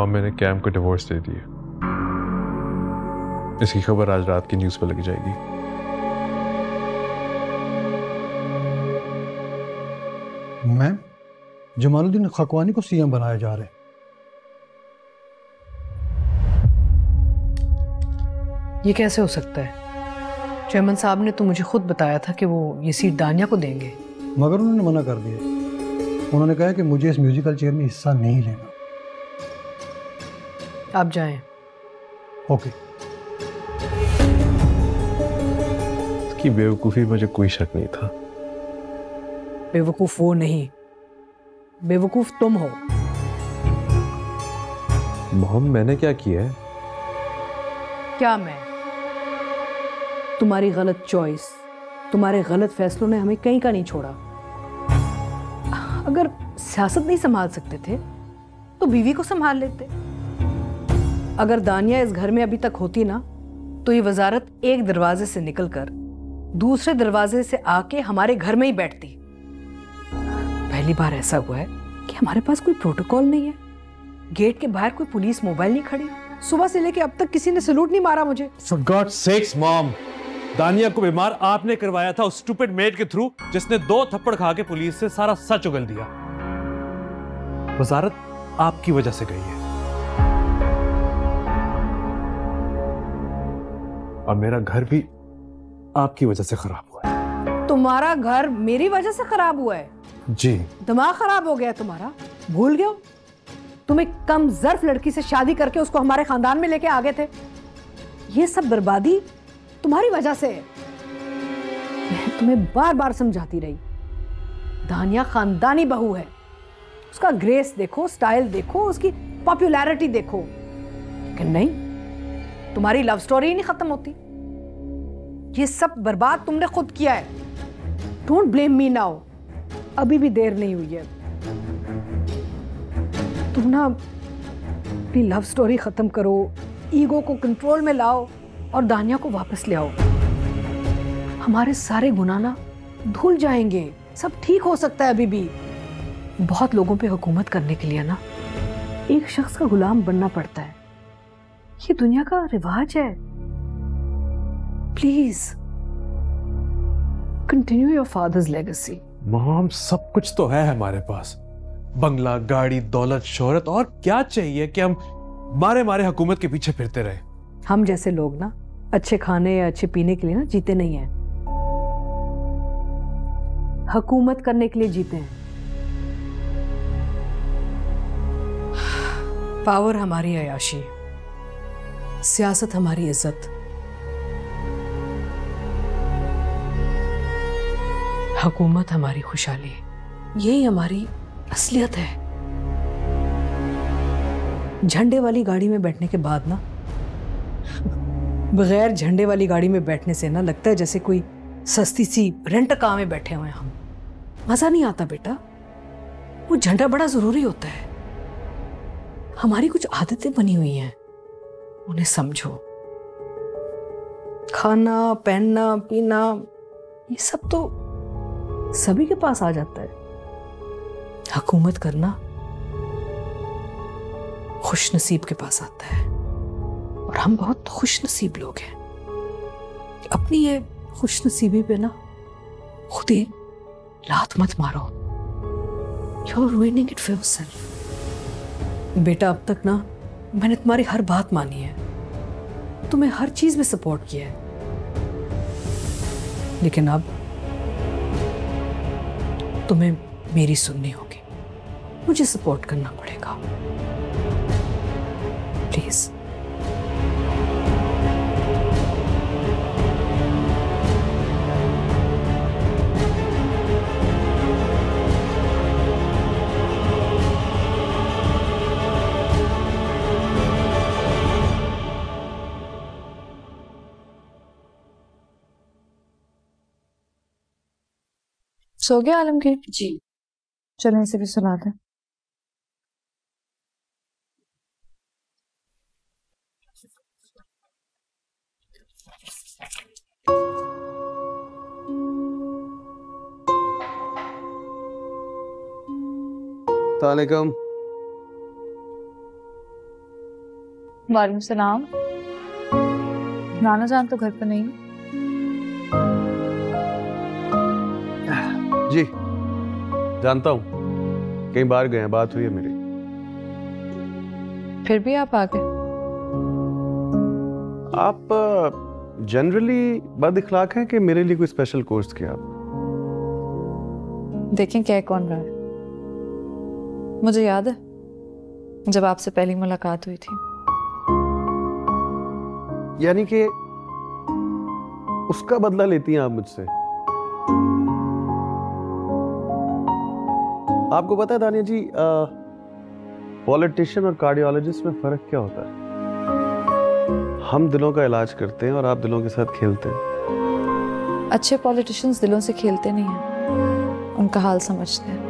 Mom मैंने cam को divorce दे दिया। इसकी खबर आज रात की न्यूज़ पर लगी जाएगी। मैम, जमालुद्दीन खकवानी को सीएम बनाया जा रहा है। ये कैसे हो सकता है? चेयरमैन साहब ने तो मुझे खुद बताया था कि वो ये सीट दानिया को देंगे। मगर उन्होंने मना कर दिया। उन्होंने कहा कि मुझे इस म्यूजिकल चेयर में हिस्सा नहीं लेना। आप जाएं। ओके। इसकी बेवकूफ़ी मुझे कोई शक नहीं था। बेवकूफ वो नहीं, बेवकूफ तुम हो। मॉम मैंने क्या किया है? क्या मैं? तुम्हारी गलत चॉइस, तुम्हारे गलत फैसलों ने हमें कहीं का नहीं छोड़ा। अगर सियासत नहीं संभाल सकते थे तो बीवी को संभाल लेते। अगर दानिया इस घर में अभी तक होती ना तो ये वजारत एक दरवाजे से निकलकर दूसरे दरवाजे से आके हमारे घर में ही बैठती। पहली बार ऐसा हुआ है कि हमारे पास कोई प्रोटोकॉल नहीं है। गेट के बाहर कोई पुलिस मोबाइल नहीं खड़ी। सुबह से लेके अब तक किसी ने सैल्यूट नहीं मारा मुझे। For God's sakes, मॉम, दानिया को बीमार आपने करवाया था उस स्टूपिड मेड के थ्रू जिसने 2 थप्पड़ खा के पुलिस से सारा सच उगल दिया। वजारत आपकी वजह से गई है और मेरा घर भी आपकी वजह से खराब हुआ है। तुम्हारा घर मेरी वजह से खराब हुआ है? जी। दिमाग खराब हो गया तुम्हारा? भूल गए हो तुम एक कम ज़र्फ लड़की से शादी करके उसको हमारे खानदान में लेके आ गए थे। ये सब बर्बादी तुम्हारी वजह से है। मैं तुम्हें बार बार समझाती रही, दानिया खानदानी बहू है। उसका ग्रेस देखो, स्टाइल देखो, उसकी पॉपुलैरिटी देखो। लेकिन नहीं, तुम्हारी लव स्टोरी ही नहीं खत्म होती। ये सब बर्बाद तुमने खुद किया है। Don't blame me now. अभी भी देर नहीं हुई है। तुम ना अपनी लव स्टोरी खत्म करो, ईगो को कंट्रोल में लाओ और दानिया को वापस ले आओ। हमारे सारे गुनाह ना धुल जाएंगे, सब ठीक हो सकता है। अभी भी बहुत लोगों पे हुकूमत करने के लिए ना एक शख्स का गुलाम बनना पड़ता है। ये दुनिया का रिवाज है। Please continue your fathers legacy. Mom, सब कुछ तो है हमारे पास, बंगला, गाड़ी, दौलत, शोहरत, और क्या चाहिए कि हम मारे मारे हुकूमत के पीछे फिरते रहे। हम जैसे लोग ना अच्छे खाने या अच्छे पीने के लिए ना जीते नहीं हैं, हुकूमत करने के लिए जीते हैं। पावर हमारी अयाशी, सियासत हमारी इज्जत, हुकूमत हमारी खुशहाली, यही हमारी असलियत है। झंडे वाली गाड़ी में बैठने के बाद ना बगैर झंडे वाली गाड़ी में बैठने से ना लगता है जैसे कोई सस्ती सी रेंट कार में बैठे हुए हैं हम। मजा नहीं आता बेटा। वो झंडा बड़ा जरूरी होता है। हमारी कुछ आदतें बनी हुई हैं, उन्हें समझो। खाना, पहनना, पीना, ये सब तो सभी के पास आ जाता है। हुकूमत करना खुश नसीब के पास आता है, और हम बहुत खुश नसीब लोग हैं। अपनी ये खुश नसीबी पे ना खुद ही लात मत मारो। You're ruining it for yourself. बेटा, अब तक ना मैंने तुम्हारी हर बात मानी है, तुम्हें हर चीज में सपोर्ट किया है, लेकिन अब तुम्हें मेरी सुननी होगी। मुझे सपोर्ट करना पड़ेगा। प्लीज। सो गया आलमगीर? जी। चलो इसे भी सुना दें। अस्सलामुअलैकुम। वालेकुम सलाम। राना जान तो घर पर नहीं है। जी जानता हूँ, कहीं बाहर गए हैं, बात हुई है मेरी। फिर भी आप आ गए। आप जनरली बद इखलाक हैं कि मेरे लिए कोई स्पेशल कोर्स किया आप? देखें क्या कौन रहा है। मुझे याद है जब आपसे पहली मुलाकात हुई थी। यानी कि उसका बदला लेती हैं आप मुझसे? आपको पता है दानिया जी, पॉलिटिशियन और कार्डियोलॉजिस्ट में फर्क क्या होता है? हम दिलों का इलाज करते हैं और आप दिलों के साथ खेलते हैं। अच्छे पॉलिटिशियंस दिलों से खेलते नहीं हैं, उनका हाल समझते हैं।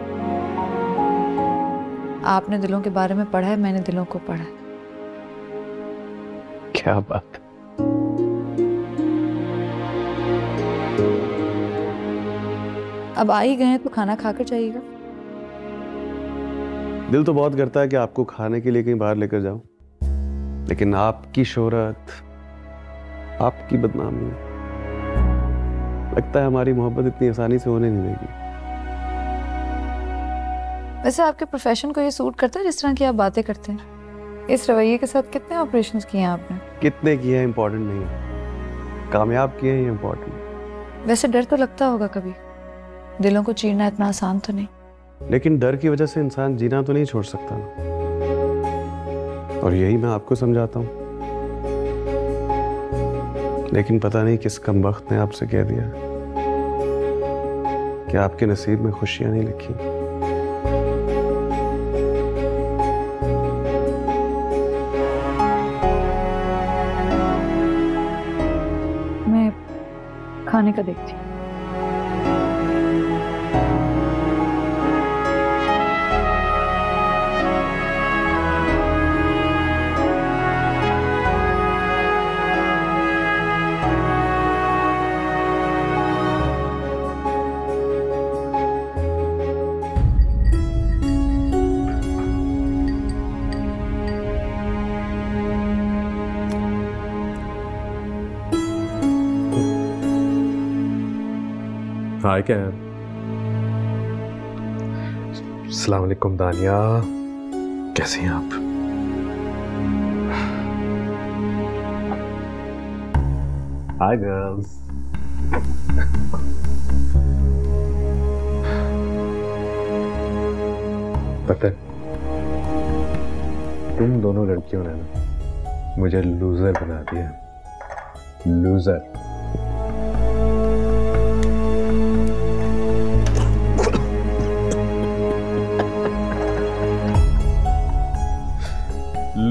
आपने दिलों के बारे में पढ़ा है, मैंने दिलों को पढ़ा है। क्या बात। अब आ ही गए हैं तो खाना खाकर जाइएगा। दिल तो बहुत करता है कि आपको खाने के लिए कहीं बाहर लेकर जाऊं, लेकिन आपकी शोहरत, आपकी बदनामी, लगता है हमारी मोहब्बत इतनी आसानी से होने नहीं देगी। वैसे आपके प्रोफेशन को ये सूट करता है जिस तरह की आप बातें करते हैं? इस रवैये के साथ कितने ऑपरेशंस किए हैं आपने? कितने किए हैं इंपॉर्टेंट नहीं है, कामयाब किए हैं ये इंपॉर्टेंट। वैसे डर तो लगता होगा कभी, दिलों को चीरना इतना आसान तो नहीं। लेकिन डर की वजह से इंसान जीना तो नहीं छोड़ सकता ना, और यही मैं आपको समझाता हूँ। लेकिन पता नहीं किस कमबख्त ने आपसे कह दिया कि आपके नसीब में खुशियां नहीं लिखी। मैं खाने का देखती हूँ। हाय क्या है? अस्सलाम वालेकुम दानिया, कैसी हैं आप? Hi girls. पता है तुम दोनों लड़कियों ने ना मुझे लूजर बना दिया, loser.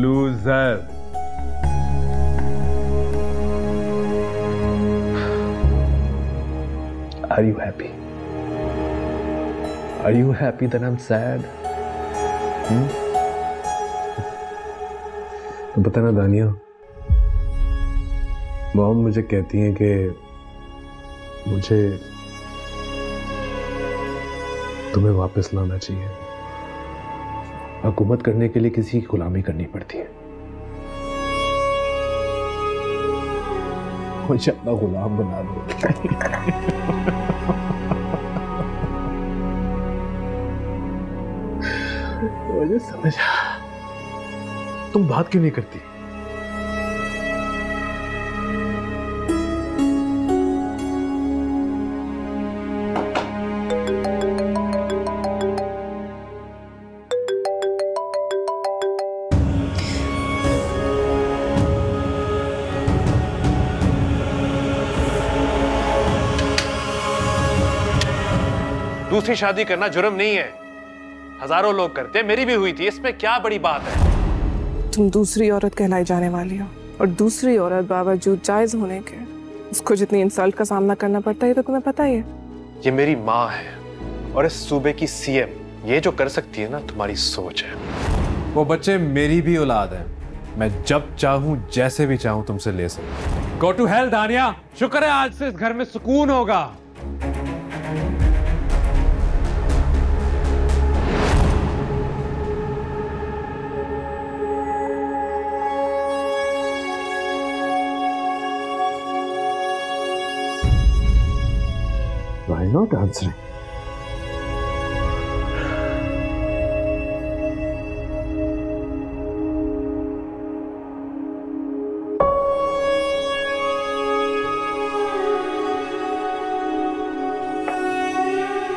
Loser. Are you happy? Are you happy that I'm sad? तो पता ना दानिया, मॉम मुझे कहती हैं कि मुझे तुम्हें वापस लाना चाहिए। हुकूमत करने के लिए किसी की गुलामी करनी पड़ती है। मुझे अपना गुलाम बना दो। मुझे समझ, तुम बात क्यों नहीं करती? दूसरी शादी करना जुर्म नहीं है, हजारों लोग करते हैं, मेरी भी हुई थी, इसमें क्या बड़ी बात है? तुम दूसरी औरत कहलाई जाने वाली हो, और दूसरी औरत बावजूद जायज होने के उसको जितनी इंसल्ट का सामना करना पड़ता है तो तुम्हें पता ही है। ये मेरी माँ है और इस सूबे की सीएम, ये जो कर सकती है ना, तुम्हारी सोच है। वो बच्चे मेरी भी औलाद है, मैं जब चाहूं जैसे भी चाहूं तुमसे ले सकूं। गो टू हेल दानिया, शुक्र है आज से इस घर में सुकून होगा। They're not answering.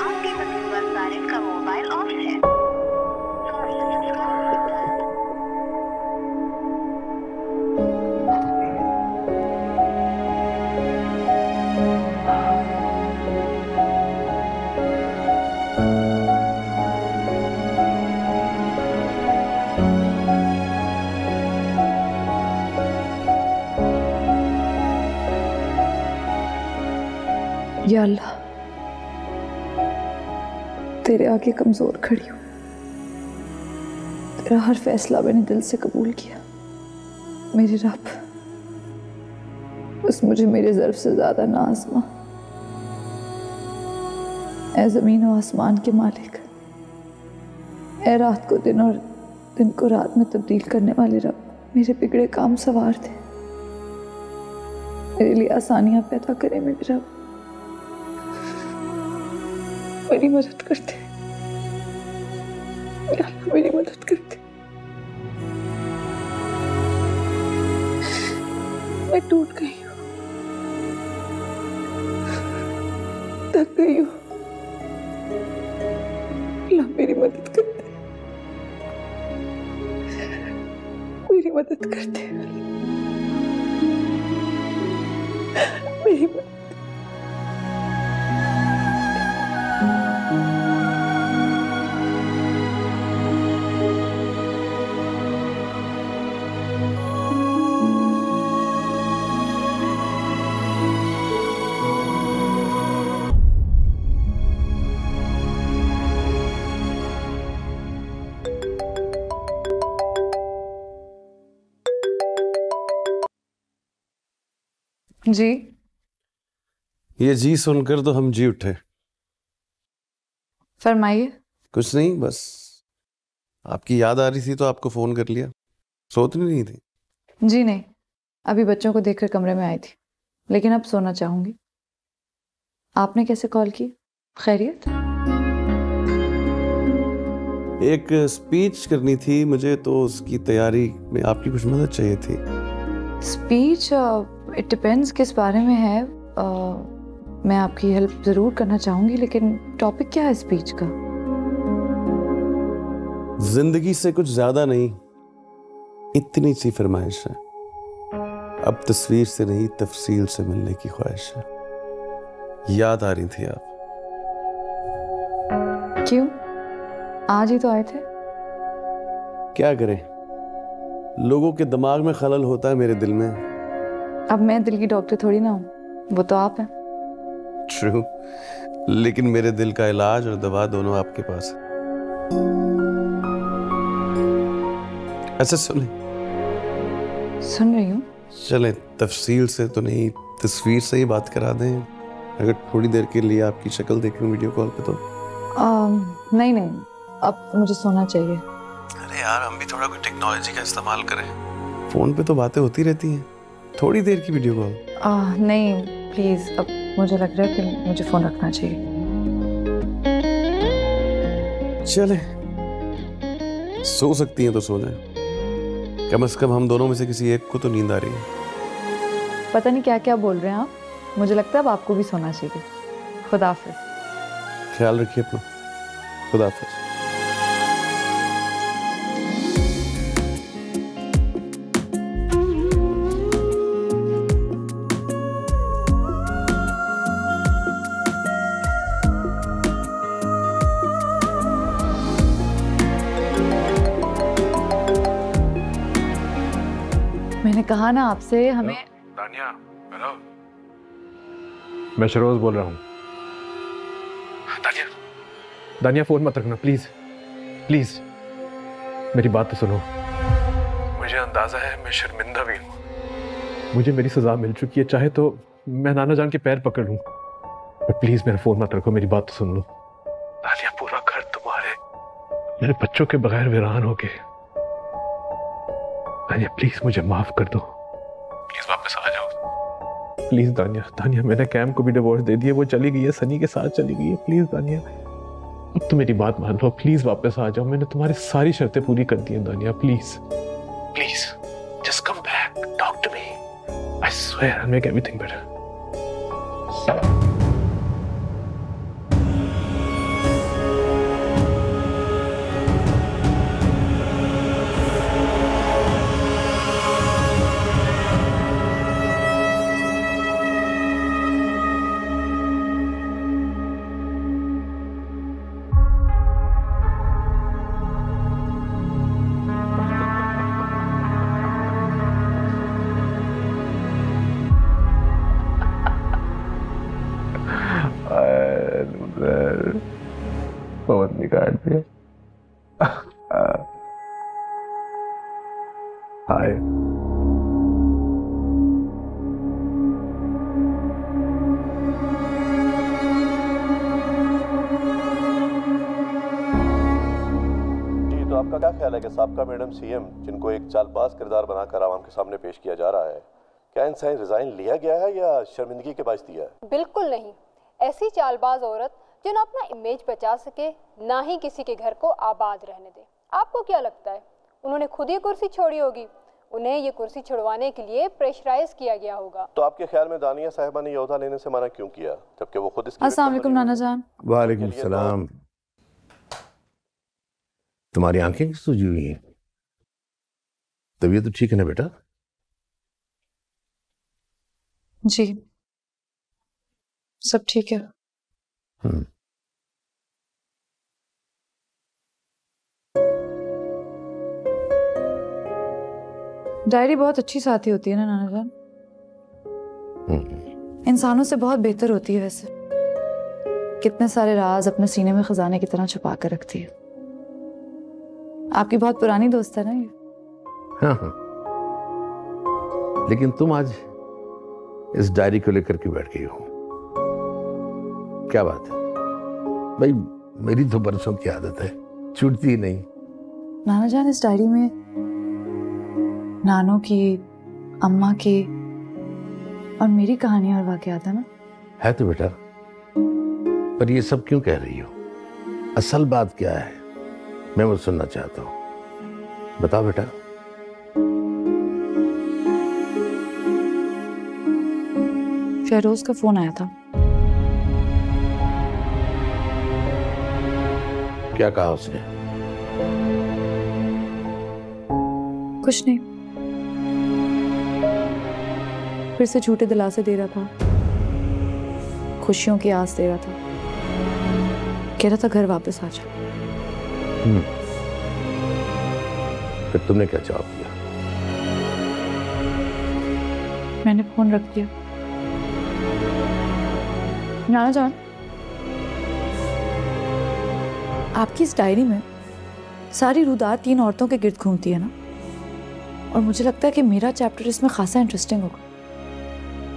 आपके मौजूदा सारिन का मोबाइल ऑफ है। Sorry, subscribe to that. या अल्लाह, तेरे आगे कमजोर खड़ी हूँ। तेरा हर फैसला मैंने दिल से कबूल किया। मेरे रब, बस मुझे मेरे ज़र्फ से ज्यादा ना आज़मा। ऐ ज़मीन और आसमान के मालिक, ऐ रात को दिन और दिन को रात में तब्दील करने वाले रब, मेरे बिगड़े काम सवार थे, मेरे लिए आसानियां पैदा करे। मेरे रब, मेरी मदद करते, या अल्लाह मेरी मदद करते। मैं टूट गई हूँ, थक गई हूँ, अल्लाह मेरी मदद करते, मेरी मदद करते, मेरी मदद। जी, ये जी सुनकर तो हम जी उठे। फरमाइए। कुछ नहीं, बस आपकी याद आ रही थी तो आपको फोन कर लिया। सोती नहीं थी? जी नहीं, अभी बच्चों को देखकर कमरे में आई थी, लेकिन अब सोना चाहूंगी। आपने कैसे कॉल की? खैरियत? एक स्पीच करनी थी मुझे, तो उसकी तैयारी में आपकी कुछ मदद चाहिए थी। स्पीच? इट डिपेंड्स किस बारे में है। मैं आपकी हेल्प ज़रूर करना चाहूंगी, लेकिन टॉपिक क्या है स्पीच का? जिंदगी से कुछ ज्यादा नहीं, इतनी सी फरमाइश है। अब तस्वीर से नहीं, तफसील से मिलने की ख्वाहिश है। याद आ रही थी आप। क्यों? आज ही तो आए थे। क्या करें, लोगों के दिमाग में खलल होता है, मेरे दिल में। अब मैं दिल की डॉक्टर थोड़ी ना हूँ, वो तो आप हैं। ट्रू, लेकिन मेरे दिल का इलाज और दवा दोनों आपके पास है। अच्छा सुने। सुन रही हूँ। चले, तफसील से तो नहीं, तस्वीर से ही बात करा दें। अगर थोड़ी देर के लिए आपकी शक्ल देखूं वीडियो कॉल पे तो। नहीं नहीं, अब मुझे सोना चाहिए। अरे यार, हम भी थोड़ा कोई टेक्नोलॉजी का इस्तेमाल करें। फोन पे तो बातें होती रहती हैं, थोड़ी देर की वीडियो कॉल। नहीं प्लीज, अब मुझे लग रहा है कि मुझे फोन रखना चाहिए। चले, सो सकती हैं तो सो जाएं। कम से कम हम दोनों में से किसी एक को तो नींद आ रही है। पता नहीं क्या क्या बोल रहे हैं आप, मुझे लगता है अब आपको भी सोना चाहिए। खुदा हाफिज। ख्याल रखिए अपना। खुदा हाफिज। मैंने कहा ना आपसे, हमें। दानिया, हेलो, मैं शरोज बोल रहा हूँ। दानिया, दानिया फोन मत रखना प्लीज, प्लीज मेरी बात तो सुनो। मुझे अंदाजा है मैं शर्मिंदा भी हूँ, मुझे मेरी सजा मिल चुकी है। चाहे तो मैं नाना जान के पैर पकड़ लूँ, पर प्लीज मेरा फोन मत रखो, मेरी बात तो सुन लो। दानिया, पूरा घर तुम्हारे, मेरे बच्चों के बगैर वीरान हो गए। दानिया प्लीज मुझे माफ कर दो, प्लीज वापस आ जाओ। प्लीज दानिया, दानिया मैंने कैम को भी डिवोर्स दे दिया, वो चली गई है, सनी के साथ चली गई है। प्लीज दानिया, अब तो मेरी बात मान लो, प्लीज वापस आ जाओ। मैंने तुम्हारी सारी शर्तें पूरी कर दी हैं Daniya, please please just come back, talk to me, I swear I make everything better. Pawan निकाल दिया। हाय जी, तो आपका क्या ख्याल है कि साबका मैडम सीएम जिनको एक चालबाज किरदार बनाकर आवाम के सामने पेश किया जा रहा है, क्या इनसे रिजाइन लिया गया है या शर्मिंदगी के बायस दिया है? बिल्कुल नहीं। ऐसी चालबाज औरत जो ना अपना इमेज बचा सके, ना ही किसी के घर को आबाद रहने दे। आपको क्या लगता है उन्होंने खुद ही कुर्सी छोड़ी होगी? उन्हें ये कुर्सी छुड़वाने के लिए प्रेशराइज किया गया होगा। तो आपके ख्याल में दानिया साहिबा ने यौदा लेने से मना क्यों किया, जबकि वो खुद इसकी अस्सलाम वालेकुम नाना जान। वालेकुम सलाम। तुम्हारी आंखें क्यों सूजी हुई हैं? तबीयत तो ठीक है ना बेटा? जी सब ठीक है। डायरी बहुत अच्छी साथी होती है ना नाना जान, इंसानों से बहुत बेहतर होती है। वैसे कितने सारे राज अपने सीने में खजाने की तरह छुपा कर रखती है। आपकी बहुत पुरानी दोस्त है ना ये? हाँ हाँ, लेकिन तुम आज इस डायरी को लेकर के बैठ गई हो, क्या बात है? भाई मेरी तो बरसों की आदत है, छूटती ही नहीं। नाना जान इस डायरी में नानों की, अम्मा की और मेरी कहानी और वाकयात है ना? है तो बेटा, पर ये सब क्यों कह रही हो? असल बात क्या है मैं वो सुनना चाहता हूँ, बताओ बेटा। शहरोज का फोन आया था। क्या कहा उसने? कुछ नहीं, फिर से झूठे दिलासे दे रहा था, खुशियों की आस दे रहा था, कह रहा था घर वापस आ जा। फिर तुमने क्या जवाब दिया? मैंने फोन रख दिया। नाना जान, आपकी इस डायरी में सारी रुदार 3 औरतों के गिर्द घूमती है ना, और मुझे लगता है कि मेरा चैप्टर इसमें खासा इंटरेस्टिंग होगा।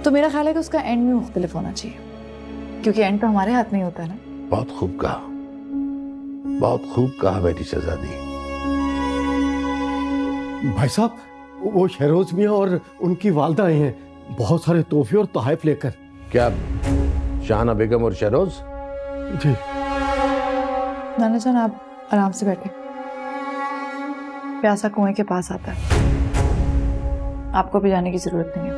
तो मेरा ख्याल है कि उसका एंड भी मुख्तलिफ होना चाहिए, क्योंकि एंड तो हमारे हाथ में ही होता है ना। बहुत खूब कहा, बहुत खूब कहा मेरी शहजादी। भाई साहब, वो शहरोज मियाँ और उनकी वालदा आए हैं बहुत सारे तोहफे और तोहफ लेकर। क्या शाहना बेगम और शहरोज? जी। नाना जान आप आराम से बैठे, प्यासा कुएं के पास आता है, आपको भी जाने की जरूरत नहीं है।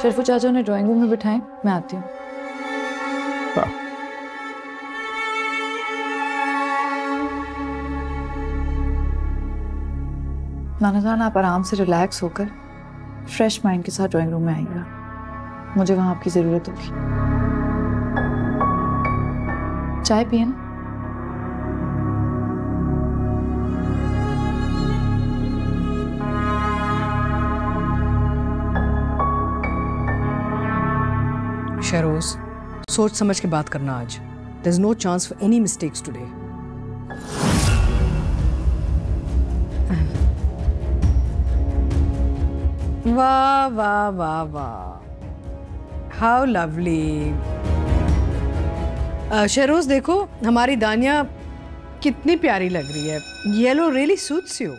शरफू चाचा ने ड्राइंग रूम में बिठाएं, मैं आती हूँ। नाना जान आप आराम से रिलैक्स होकर फ्रेश माइंड के साथ ड्राइंग रूम में आइएगा, मुझे वहां आपकी जरूरत होगी। चाय पिए ना? शहरोज, सोच समझ के बात करना आज। There is no chance for any mistakes today. वाह वाह वाह वाह, हाउ लवली। शहरोज देखो, हमारी दानिया कितनी प्यारी लग रही है। Yellow really suits you.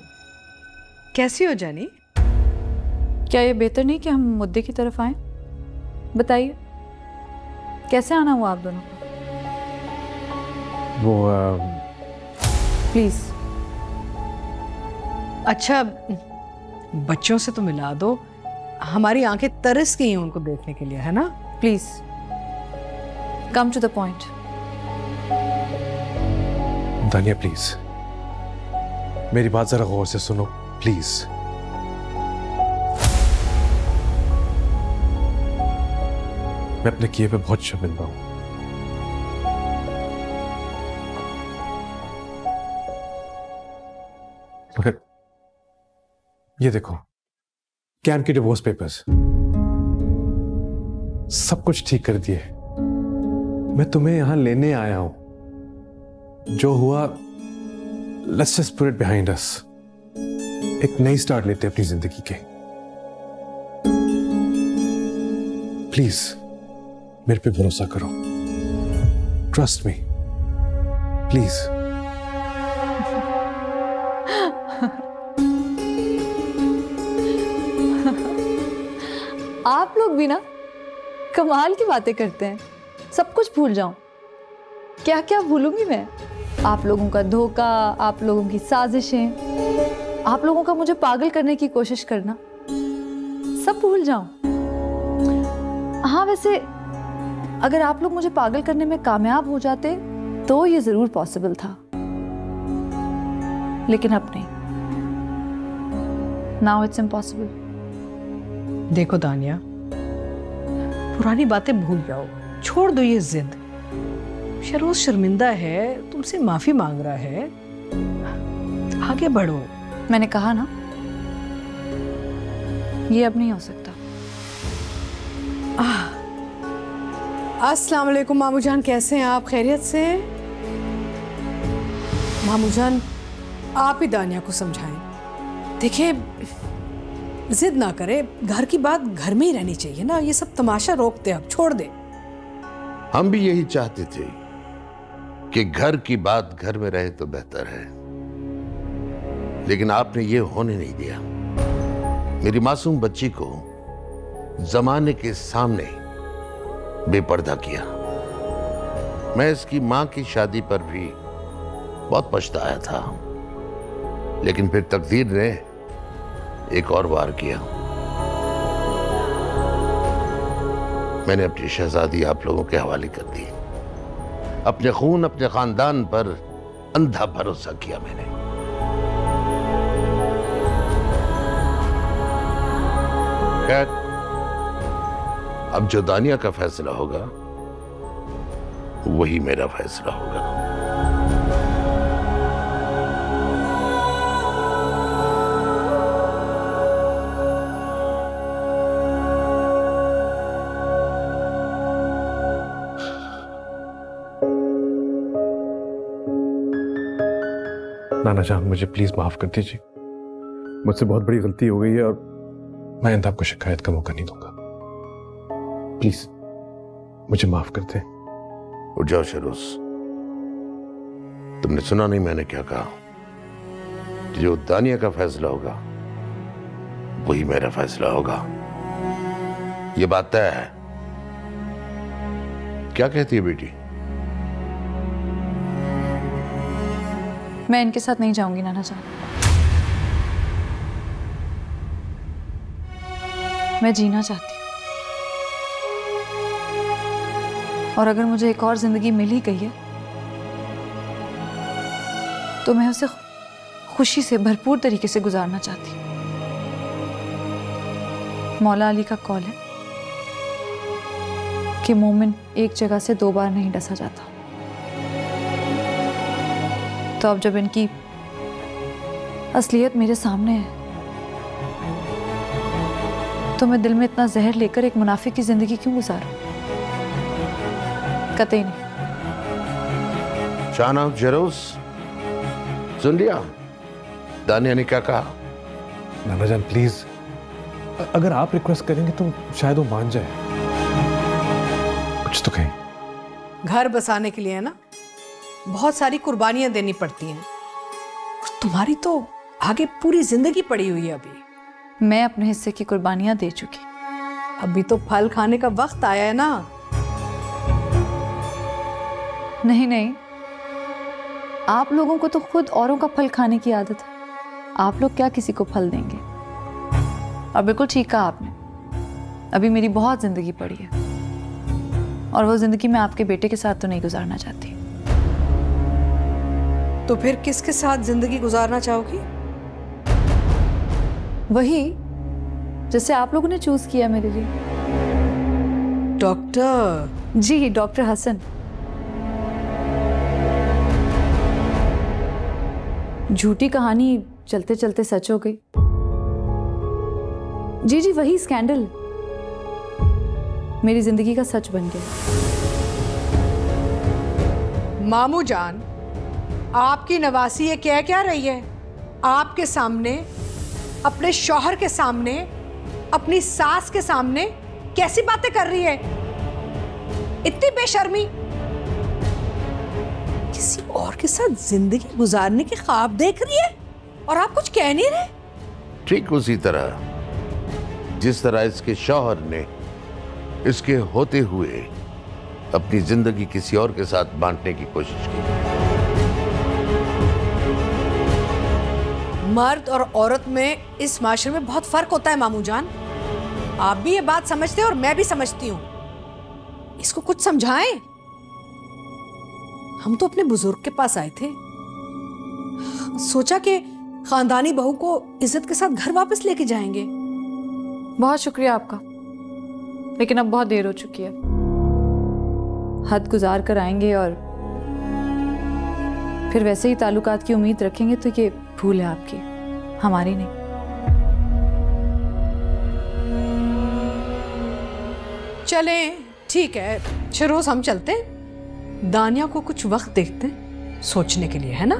कैसी हो जानी? क्या ये बेहतर नहीं कि हम मुद्दे की तरफ आएं? बताइए कैसे आना हुआ आप दोनों को? वो प्लीज। अच्छा बच्चों से तो मिला दो, हमारी आंखें तरस गई हैं उनको देखने के लिए, है ना? Please come to the point. Dania please मेरी बात जरा गौर से सुनो प्लीज। मैं अपने किए पे बहुत शर्मिंदा हूं, मगर ये देखो कैम की डिवोर्स पेपर्स सब कुछ ठीक कर दिए। मैं तुम्हें यहां लेने आया हूं। जो हुआ let's just put it behind us. एक नई स्टार्ट लेते हैं अपनी जिंदगी के। प्लीज मेरे पे भरोसा करो, ट्रस्ट मी प्लीज। आप लोग भी ना कमाल की बातें करते हैं। सब कुछ भूल जाऊं, क्या क्या भूलूंगी मैं? आप लोगों का धोखा, आप लोगों की साजिशें, आप लोगों का मुझे पागल करने की कोशिश करना, सब भूल जाऊं। हाँ वैसे अगर आप लोग मुझे पागल करने में कामयाब हो जाते तो ये जरूर पॉसिबल था, लेकिन अब नहीं। Now it's impossible. देखो दानिया, पुरानी बातें भूल जाओ, छोड़ दो ये जिद। शरोज शर्मिंदा है, तुमसे माफी मांग रहा है, आगे बढ़ो। मैंने कहा ना ये अब नहीं हो सकता। अस्सलाम वालेकुम मामू जान, कैसे हैं आप? खैरियत से? मामू जान आप ही दानिया को समझाएं। देखिए जिद ना करे, घर की बात घर में ही रहनी चाहिए ना, ये सब तमाशा रोकते अब, छोड़ दे। हम भी यही चाहते थे कि घर की बात घर में रहे तो बेहतर है, लेकिन आपने ये होने नहीं दिया। मेरी मासूम बच्ची को जमाने के सामने बेपर्दा किया। मैं इसकी मां की शादी पर भी बहुत पछताया था, लेकिन फिर तकदीर ने एक और वार किया। मैंने अपनी शहजादी आप लोगों के हवाले कर दी। अपने खून, अपने खानदान पर अंधा भरोसा किया मैंने। खैर, अब जो दानिया का फैसला होगा वही मेरा फैसला होगा। नाना जान मुझे प्लीज माफ कर दीजिए, मुझसे बहुत बड़ी गलती हो गई है और मैं आइंदा आपको शिकायत का मौका नहीं दूंगा। प्लीज मुझे माफ कर दे। उठ जाओ शरोज, तुमने सुना नहीं मैंने क्या कहा? जो दानिया का फैसला होगा वही मेरा फैसला होगा, ये बात तय है। क्या कहती है बेटी? मैं इनके साथ नहीं जाऊंगी नाना जान। मैं जीना चाहती हूँ, और अगर मुझे एक और जिंदगी मिल ही गई है तो मैं उसे खुशी से भरपूर तरीके से गुजारना चाहती हूँ। मौला अली का कौल है कि मोमिन एक जगह से दो बार नहीं डसा जाता। तो अब जब इनकी असलियत मेरे सामने है तो मैं दिल में इतना जहर लेकर एक मुनाफिक की जिंदगी क्यों गुजारूं? कतई नहीं। शाहनाज जरोस, सुन लिया दानिया ने क्या कहा? नाना जान प्लीज, अगर आप रिक्वेस्ट करेंगे तो शायद वो मान जाए। कुछ तो कहें। घर बसाने के लिए है ना, बहुत सारी कुर्बानियां देनी पड़ती हैं, और तुम्हारी तो आगे पूरी जिंदगी पड़ी हुई है अभी। मैं अपने हिस्से की कुर्बानियां दे चुकी, अभी तो फल खाने का वक्त आया है ना। नहीं नहीं, आप लोगों को तो खुद औरों का फल खाने की आदत है। आप लोग क्या किसी को फल देंगे? और बिल्कुल ठीक कहा आपने, अभी मेरी बहुत जिंदगी पड़ी है और वो जिंदगी मैं आपके बेटे के साथ तो नहीं गुजारना चाहती। तो फिर किसके साथ जिंदगी गुजारना चाहोगी? वही जिसे आप लोगों ने चूज किया मेरे लिए। डॉक्टर? जी, डॉक्टर हसन। झूठी कहानी चलते चलते सच हो गई। जी जी, वही स्कैंडल मेरी जिंदगी का सच बन गया। मामू जान, आपकी नवासी ये कह क्या रही है? आपके सामने, अपने शौहर के सामने, अपनी सास के सामने कैसी बातें कर रही है? इतनी बेशर्मी! किसी और के साथ जिंदगी गुजारने के ख्वाब देख रही है और आप कुछ कह नहीं रहे? ठीक उसी तरह जिस तरह इसके शौहर ने इसके होते हुए अपनी जिंदगी किसी और के साथ बांटने की कोशिश की। मर्द और औरत में इस माशरे में बहुत फर्क होता है मामू जान। आप भी ये बात समझते हैं और मैं भी समझती हूँ। इसको कुछ समझाएं। हम तो अपने बुजुर्ग के पास आए थे, सोचा कि खानदानी बहू को इज्जत के साथ घर वापस लेके जाएंगे। बहुत शुक्रिया आपका, लेकिन अब बहुत देर हो चुकी है। हद गुजार कर आएंगे और फिर वैसे ही ताल्लुकात की उम्मीद रखेंगे तो ये भूल है आपकी, हमारी नहीं। चलें, ठीक है शरोज, हम चलते हैं। दानिया को कुछ वक्त देखते हैं सोचने के लिए, है ना?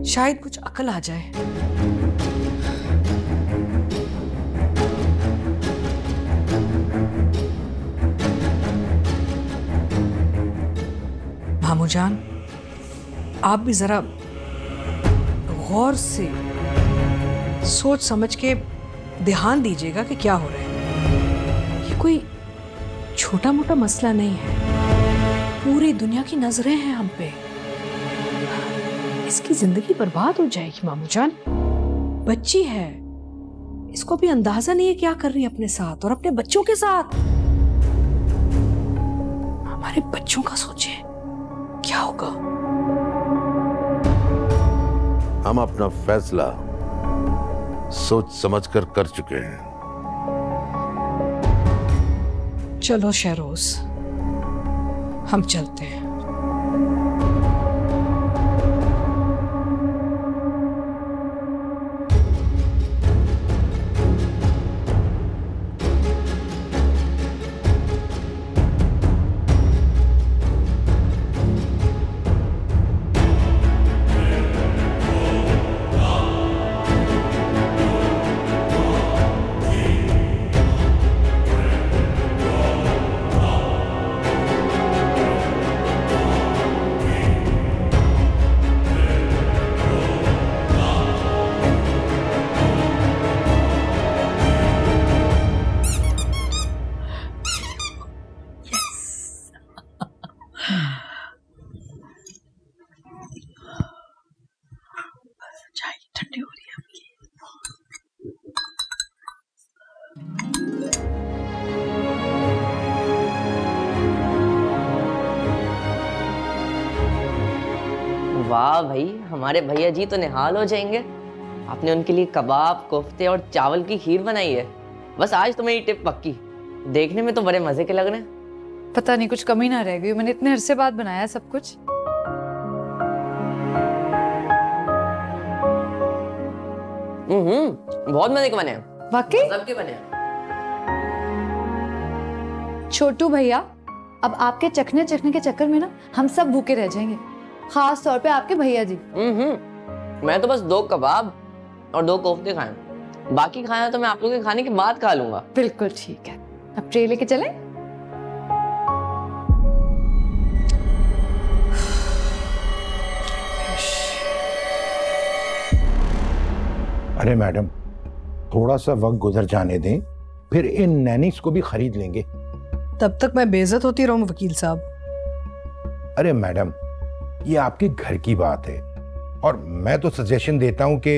शायद कुछ अकल आ जाए। मामू जान, आप भी जरा गौर से सोच समझ के ध्यान दीजिएगा कि क्या हो रहा है। ये कोई छोटा मोटा मसला नहीं है, पूरी दुनिया की नजरें हैं हम पे। इसकी जिंदगी बर्बाद हो जाएगी मामू जान। बच्ची है, इसको भी अंदाजा नहीं है क्या कर रही है अपने साथ और अपने बच्चों के साथ। हमारे बच्चों का सोचे क्या होगा। हम अपना फैसला सोच समझकर कर चुके हैं। चलो शहरोज, हम चलते हैं। वाह भाई, हमारे भैया जी तो निहाल हो जाएंगे। आपने उनके लिए कबाब, कोफ्ते और चावल की खीर बनाई है। बस आज तो मेरी टिप पक्की। देखने में तो बड़े मजे के लग रहे हैं। पता नहीं कुछ कमी ना रह गई। मैंने इतने अरसे बाद बनाया सब कुछ। बहुत मजे के बने हैं। वाकई सबके बने हैं। छोटू भैया, अब आपके चखने के चक्कर में ना हम सब भूखे रह जाएंगे, खास तौर पे आपके भैया जी। मैं तो बस 2 कबाब और 2 कोफ्ते खाए, बाकी खाया तो मैं आप लोगों के खाने के बाद खा लूंगा। बिल्कुल ठीक है, अब ट्रे लेके चलें? अरे मैडम, थोड़ा सा वक्त गुजर जाने दें, फिर इन नैनीस को भी खरीद लेंगे। तब तक मैं बेइज्जत होती रहूं वकील साहब? अरे मैडम, ये आपके घर की बात है और मैं तो सजेशन देता हूं कि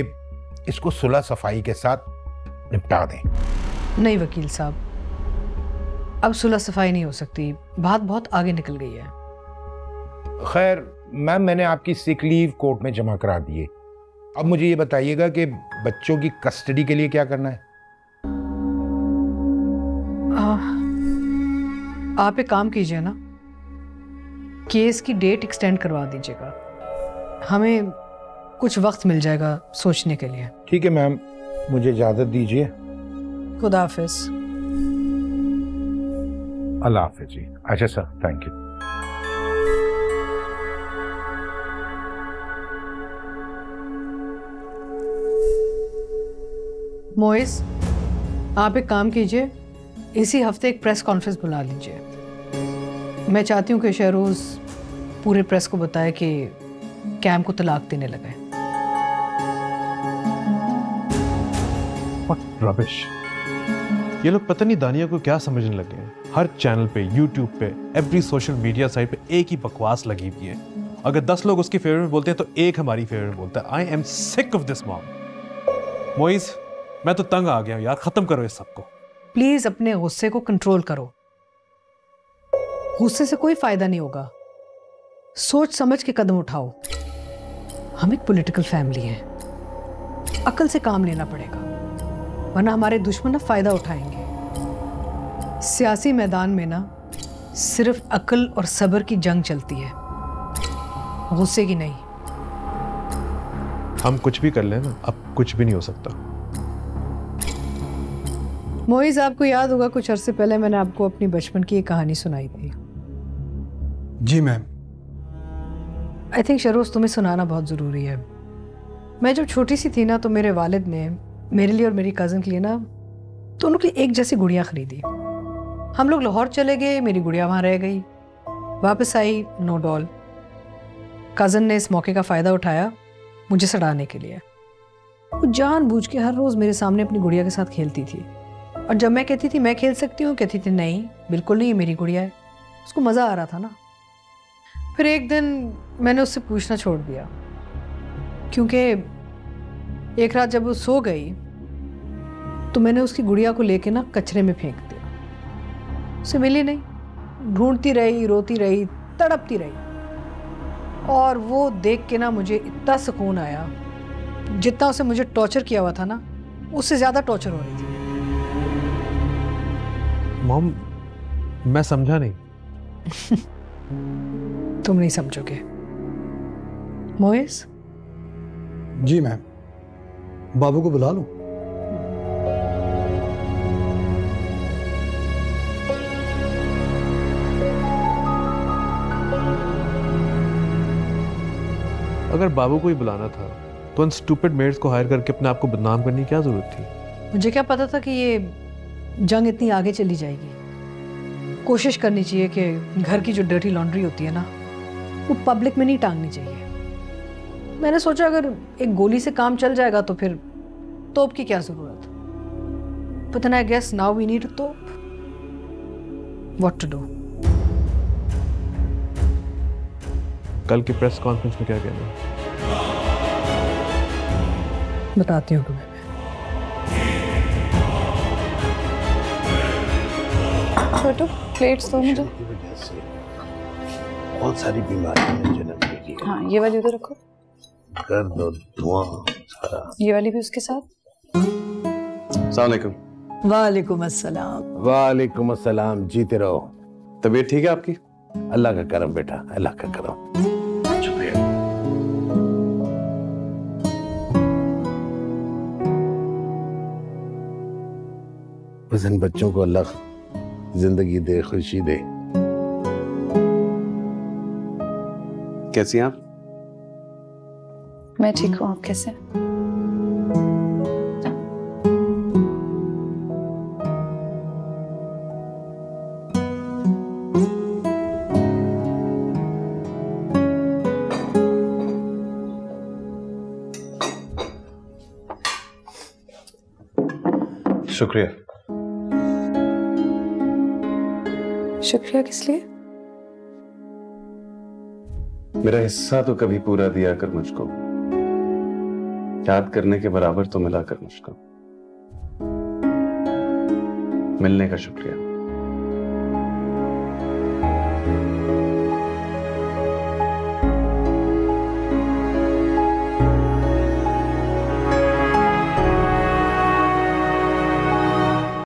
इसको सुलह सफाई के साथ निपटा दें। नहीं वकील साहब, अब सुलह सफाई नहीं हो सकती, बात बहुत आगे निकल गई है। खैर मैम, मैंने आपकी सिक लीव कोर्ट में जमा करा दी है। अब मुझे ये बताइएगा कि बच्चों की कस्टडी के लिए क्या करना है? आप एक काम कीजिए ना, केस की डेट एक्सटेंड करवा दीजिएगा, हमें कुछ वक्त मिल जाएगा सोचने के लिए। ठीक है मैम, मुझे इजाजत दीजिए। खुदा हाफिज। अल्लाह हाफिज जी। अच्छा सर, थैंक यू। मोइस, आप एक काम कीजिए, इसी हफ्ते एक प्रेस कॉन्फ्रेंस बुला लीजिए। मैं चाहती हूँ कि शहरोज पूरे प्रेस को बताए कि कैम को तलाक देने लगा है। What rubbish! ये लोग पता नहीं दानिया को क्या समझने लगे हैं। हर चैनल पे, यूट्यूब पे, एवरी सोशल मीडिया साइट पे एक ही बकवास लगी हुई है। अगर 10 लोग उसकी फेवर में बोलते हैं तो एक हमारी फेवर में बोलता है। I am sick of this mom. Moiz, मैं तो तंग आ गया हूं यार, खत्म करो इस सबको। प्लीज अपने गुस्से को कंट्रोल करो, गुस्से से कोई फायदा नहीं होगा, सोच समझ के कदम उठाओ। हम एक पॉलिटिकल फैमिली है, अकल से काम लेना पड़ेगा, वरना हमारे दुश्मन ना फायदा उठाएंगे। सियासी मैदान में ना सिर्फ अकल और सब्र की जंग चलती है, गुस्से की नहीं। हम कुछ भी कर लें ना, अब कुछ भी नहीं हो सकता। मोइज, आपको याद होगा कुछ अरसे पहले मैंने आपको अपनी बचपन की एक कहानी सुनाई थी। जी मैम। आई थिंक शरोज तुम्हें सुनाना बहुत ज़रूरी है। मैं जब छोटी सी थी ना, तो मेरे वालिद ने मेरे लिए और मेरी कज़न के लिए ना दोनों के लिए एक जैसी गुड़िया खरीदी। हम लोग लाहौर चले गए, मेरी गुड़िया वहाँ रह गई, वापस आई नो डॉल। कज़न ने इस मौके का फ़ायदा उठाया मुझे सड़ाने के लिए। वो जानबूझ के हर रोज़ मेरे सामने अपनी गुड़िया के साथ खेलती थी, और जब मैं कहती थी मैं खेल सकती हूँ, कहती थी नहीं बिल्कुल नहीं, ये मेरी गुड़िया है। उसको मज़ा आ रहा था ना। फिर एक दिन मैंने उससे पूछना छोड़ दिया, क्योंकि एक रात जब वो सो गई तो मैंने उसकी गुड़िया को लेके ना कचरे में फेंक दिया। उसे मिली नहीं, ढूंढती रही, रोती रही, तड़पती रही। और वो देख के ना मुझे इतना सुकून आया, जितना उसे मुझे टॉर्चर किया हुआ था ना, उससे ज़्यादा टॉर्चर हो रही थी। मॉम, मैं समझा नहीं। तुम नहीं समझोगे। मोइस। जी मैम, बाबू को बुला लूं? अगर बाबू को ही बुलाना था तो उन स्टूपिड मेड्स को हायर करके अपने आप को बदनाम करने की क्या जरूरत थी? मुझे क्या पता था कि ये जंग इतनी आगे चली जाएगी। कोशिश करनी चाहिए कि घर की जो डर्टी लॉन्ड्री होती है ना, वो पब्लिक में नहीं टांगनी चाहिए। मैंने सोचा अगर एक गोली से काम चल जाएगा तो फिर तोप की क्या जरूरत। But then I guess now we need a तोप। What to do? कल की प्रेस कॉन्फ्रेंस में क्या कहना? बताती हूँ तुम्हें। छोटू, प्लेट्स दो मुझे। बहुत सारी बीमारियां जन्म ले ली। हाँ, ये वाली उधर रखो। कर दो धुआं सारा। ये वाली भी उसके साथ। अस्सलाम वालेकुम। वालेकुम अस्सलाम। वालेकुम अस्सलाम। जीते रहो। तबीयत ठीक है आपकी? अल्लाह का करम बेटा, अल्लाह का करम। शुक्रिया। बस इन बच्चों को अल्लाह जिंदगी दे, खुशी दे। कैसी हैं आप? मैं ठीक हूँ, आप कैसे? शुक्रिया। शुक्रिया किस लिए? मेरा हिस्सा तो कभी पूरा दिया कर मुझको, याद करने के बराबर तो मिला कर मुझको। मिलने का शुक्रिया।